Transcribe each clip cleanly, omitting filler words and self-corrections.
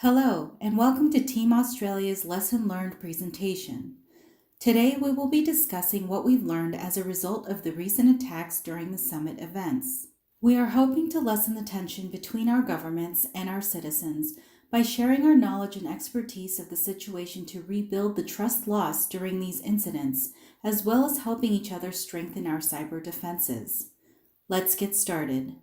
Hello, and welcome to Team Australia's Lesson Learned presentation. Today we will be discussing what we've learned as a result of the recent attacks during the summit events. We are hoping to lessen the tension between our governments and our citizens by sharing our knowledge and expertise of the situation to rebuild the trust lost during these incidents, as well as helping each other strengthen our cyber defenses. Let's get started.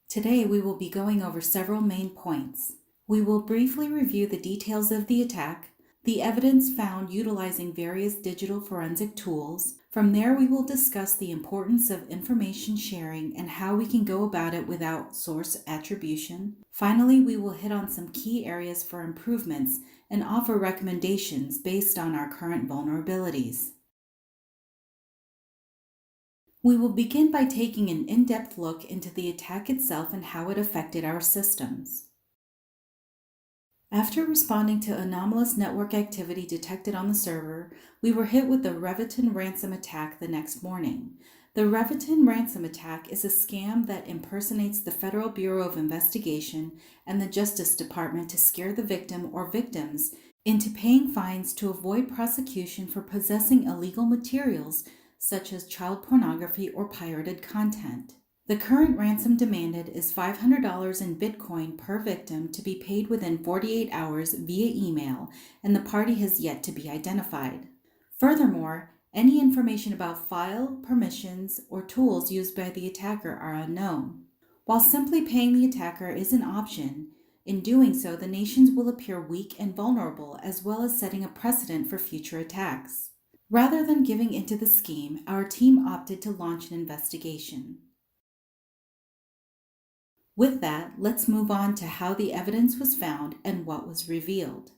Today we will be going over several main points. We will briefly review the details of the attack, the evidence found utilizing various digital forensic tools. From there, we will discuss the importance of information sharing and how we can go about it without source attribution. Finally, we will hit on some key areas for improvements and offer recommendations based on our current vulnerabilities. We will begin by taking an in-depth look into the attack itself and how it affected our systems. After responding to anomalous network activity detected on the server, we were hit with the Reviton ransom attack the next morning. The Reviton ransom attack is a scam that impersonates the Federal Bureau of Investigation and the Justice Department to scare the victim or victims into paying fines to avoid prosecution for possessing illegal materials such as child pornography or pirated content. The current ransom demanded is $500 in Bitcoin per victim to be paid within 48 hours via email, and the party has yet to be identified. Furthermore, any information about file, permissions, or tools used by the attacker are unknown. While simply paying the attacker is an option, in doing so, the nations will appear weak and vulnerable, as well as setting a precedent for future attacks. Rather than giving into the scheme, our team opted to launch an investigation. With that, let's move on to how the evidence was found and what was revealed.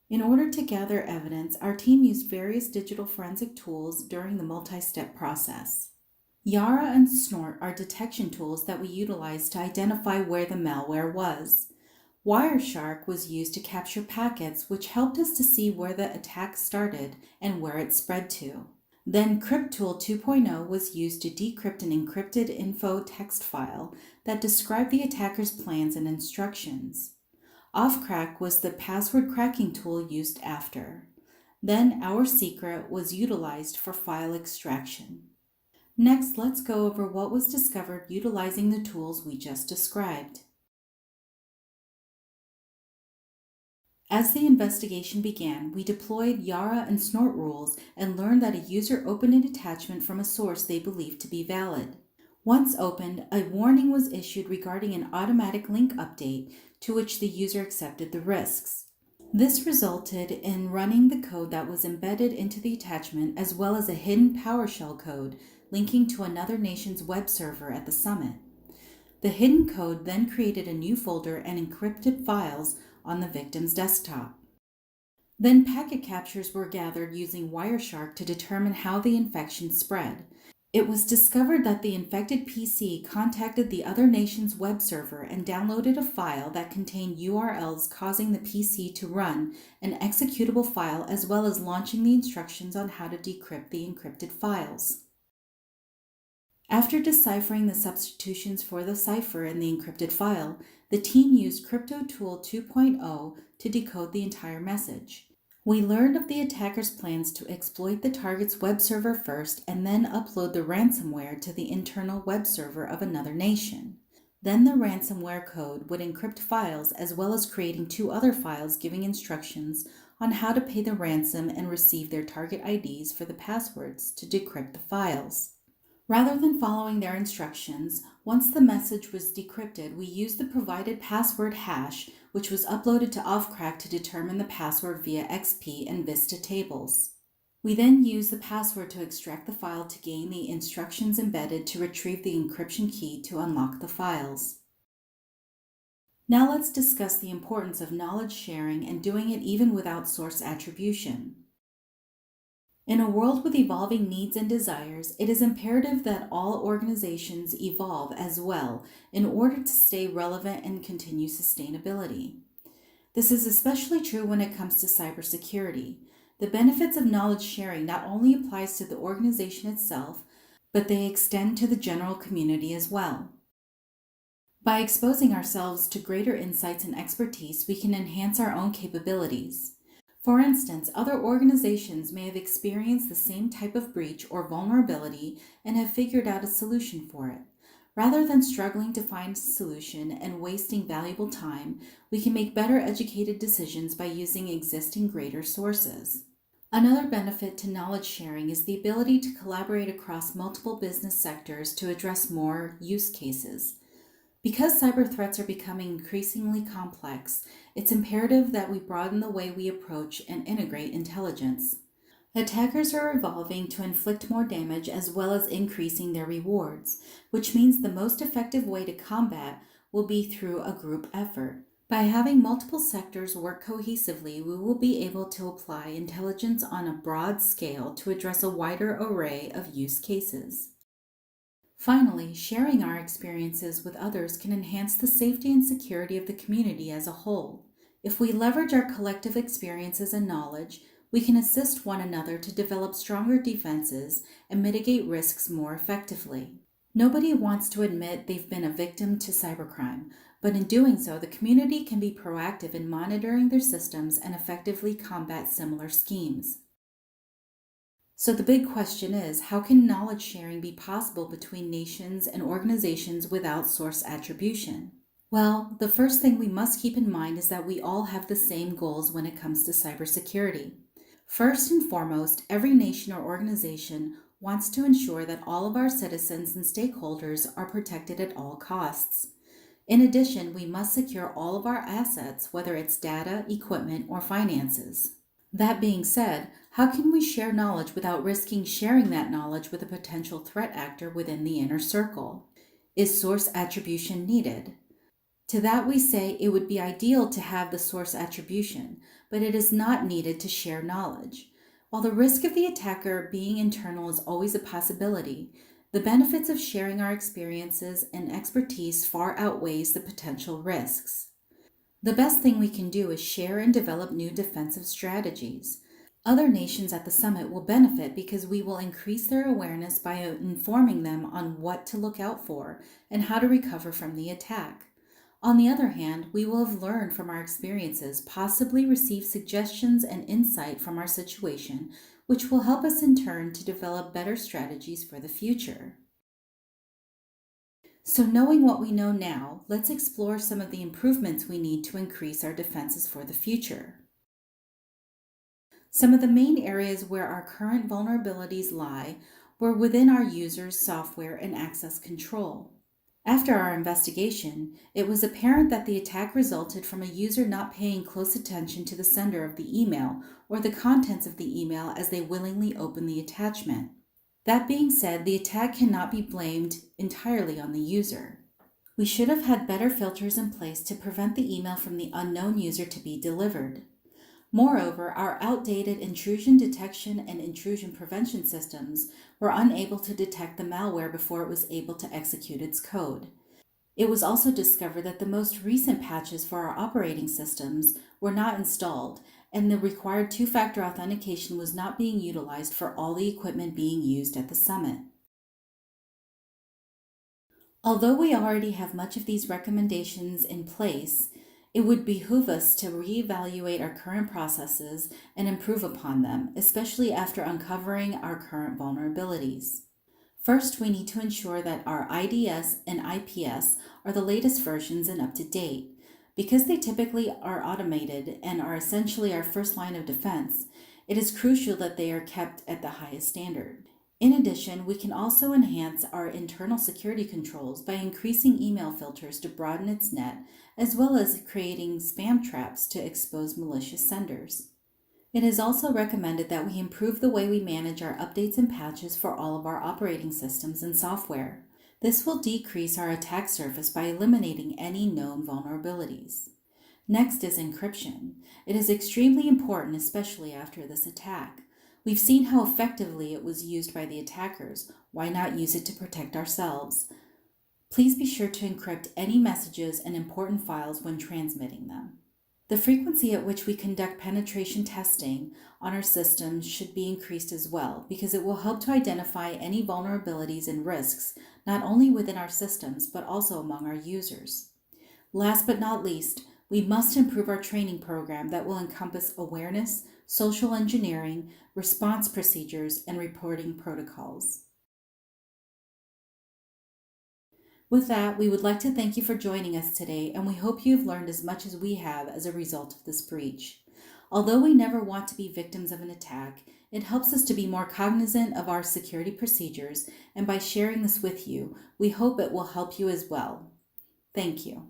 In order to gather evidence, our team used various digital forensic tools during the multi-step process. Yara and Snort are detection tools that we utilized to identify where the malware was. Wireshark was used to capture packets, which helped us to see where the attack started and where it spread to. Then CryptTool 2.0 was used to decrypt an encrypted info text file that described the attacker's plans and instructions. Offcrack was the password cracking tool used after. Then Our Secret was utilized for file extraction. Next, let's go over what was discovered utilizing the tools we just described. As the investigation began, we deployed Yara and Snort rules and learned that a user opened an attachment from a source they believed to be valid. Once opened, a warning was issued regarding an automatic link update, to which the user accepted the risks. This resulted in running the code that was embedded into the attachment, as well as a hidden PowerShell code linking to another nation's web server at the summit. The hidden code then created a new folder and encrypted files on the victim's desktop. Then packet captures were gathered using Wireshark to determine how the infection spread. It was discovered that the infected PC contacted the other nation's web server and downloaded a file that contained URLs, causing the PC to run an executable file, as well as launching the instructions on how to decrypt the encrypted files. After deciphering the substitutions for the cipher in the encrypted file, the team used CryptoTool 2.0 to decode the entire message. We learned of the attacker's plans to exploit the target's web server first and then upload the ransomware to the internal web server of another nation. Then the ransomware code would encrypt files, as well as creating 2 other files giving instructions on how to pay the ransom and receive their target IDs for the passwords to decrypt the files. Rather than following their instructions, once the message was decrypted, we used the provided password hash, which was uploaded to Offcrack to determine the password via XP and Vista tables. We then used the password to extract the file to gain the instructions embedded to retrieve the encryption key to unlock the files. Now let's discuss the importance of knowledge sharing and doing it even without source attribution. In a world with evolving needs and desires, it is imperative that all organizations evolve as well in order to stay relevant and continue sustainability. This is especially true when it comes to cybersecurity. The benefits of knowledge sharing not only applies to the organization itself, but they extend to the general community as well. By exposing ourselves to greater insights and expertise, we can enhance our own capabilities. For instance, other organizations may have experienced the same type of breach or vulnerability and have figured out a solution for it. Rather than struggling to find a solution and wasting valuable time, we can make better educated decisions by using existing greater sources. Another benefit to knowledge sharing is the ability to collaborate across multiple business sectors to address more use cases. Because cyber threats are becoming increasingly complex, it's imperative that we broaden the way we approach and integrate intelligence. Attackers are evolving to inflict more damage as well as increasing their rewards, which means the most effective way to combat will be through a group effort. By having multiple sectors work cohesively, we will be able to apply intelligence on a broad scale to address a wider array of use cases. Finally, sharing our experiences with others can enhance the safety and security of the community as a whole. If we leverage our collective experiences and knowledge, we can assist one another to develop stronger defenses and mitigate risks more effectively. Nobody wants to admit they've been a victim to cybercrime, but in doing so, the community can be proactive in monitoring their systems and effectively combat similar schemes. So the big question is, how can knowledge sharing be possible between nations and organizations without source attribution? Well, the first thing we must keep in mind is that we all have the same goals when it comes to cybersecurity. First and foremost, every nation or organization wants to ensure that all of our citizens and stakeholders are protected at all costs. In addition, we must secure all of our assets, whether it's data, equipment, or finances. That being said, how can we share knowledge without risking sharing that knowledge with a potential threat actor within the inner circle? Is source attribution needed? To that we say it would be ideal to have the source attribution, but it is not needed to share knowledge. While the risk of the attacker being internal is always a possibility, the benefits of sharing our experiences and expertise far outweighs the potential risks. The best thing we can do is share and develop new defensive strategies. Other nations at the summit will benefit because we will increase their awareness by informing them on what to look out for and how to recover from the attack. On the other hand, we will have learned from our experiences, possibly receive suggestions and insight from our situation, which will help us in turn to develop better strategies for the future. So knowing what we know now, let's explore some of the improvements we need to increase our defenses for the future. Some of the main areas where our current vulnerabilities lie were within our users' software and access control. After our investigation, it was apparent that the attack resulted from a user not paying close attention to the sender of the email or the contents of the email as they willingly opened the attachment. That being said, the attack cannot be blamed entirely on the user. We should have had better filters in place to prevent the email from the unknown user to be delivered. Moreover, our outdated intrusion detection and intrusion prevention systems were unable to detect the malware before it was able to execute its code. It was also discovered that the most recent patches for our operating systems were not installed, and the required two-factor authentication was not being utilized for all the equipment being used at the summit. Although we already have much of these recommendations in place, it would behoove us to reevaluate our current processes and improve upon them, especially after uncovering our current vulnerabilities. First, we need to ensure that our IDS and IPS are the latest versions and up to date. Because they typically are automated and are essentially our first line of defense, it is crucial that they are kept at the highest standard. In addition, we can also enhance our internal security controls by increasing email filters to broaden its net, as well as creating spam traps to expose malicious senders. It is also recommended that we improve the way we manage our updates and patches for all of our operating systems and software. This will decrease our attack surface by eliminating any known vulnerabilities. Next is encryption. It is extremely important, especially after this attack. We've seen how effectively it was used by the attackers. Why not use it to protect ourselves? Please be sure to encrypt any messages and important files when transmitting them. The frequency at which we conduct penetration testing on our systems should be increased as well, because it will help to identify any vulnerabilities and risks, not only within our systems, but also among our users. Last but not least, we must improve our training program that will encompass awareness, social engineering, response procedures, and reporting protocols. With that, we would like to thank you for joining us today, and we hope you've learned as much as we have as a result of this breach. Although we never want to be victims of an attack, it helps us to be more cognizant of our security procedures, and by sharing this with you, we hope it will help you as well. Thank you.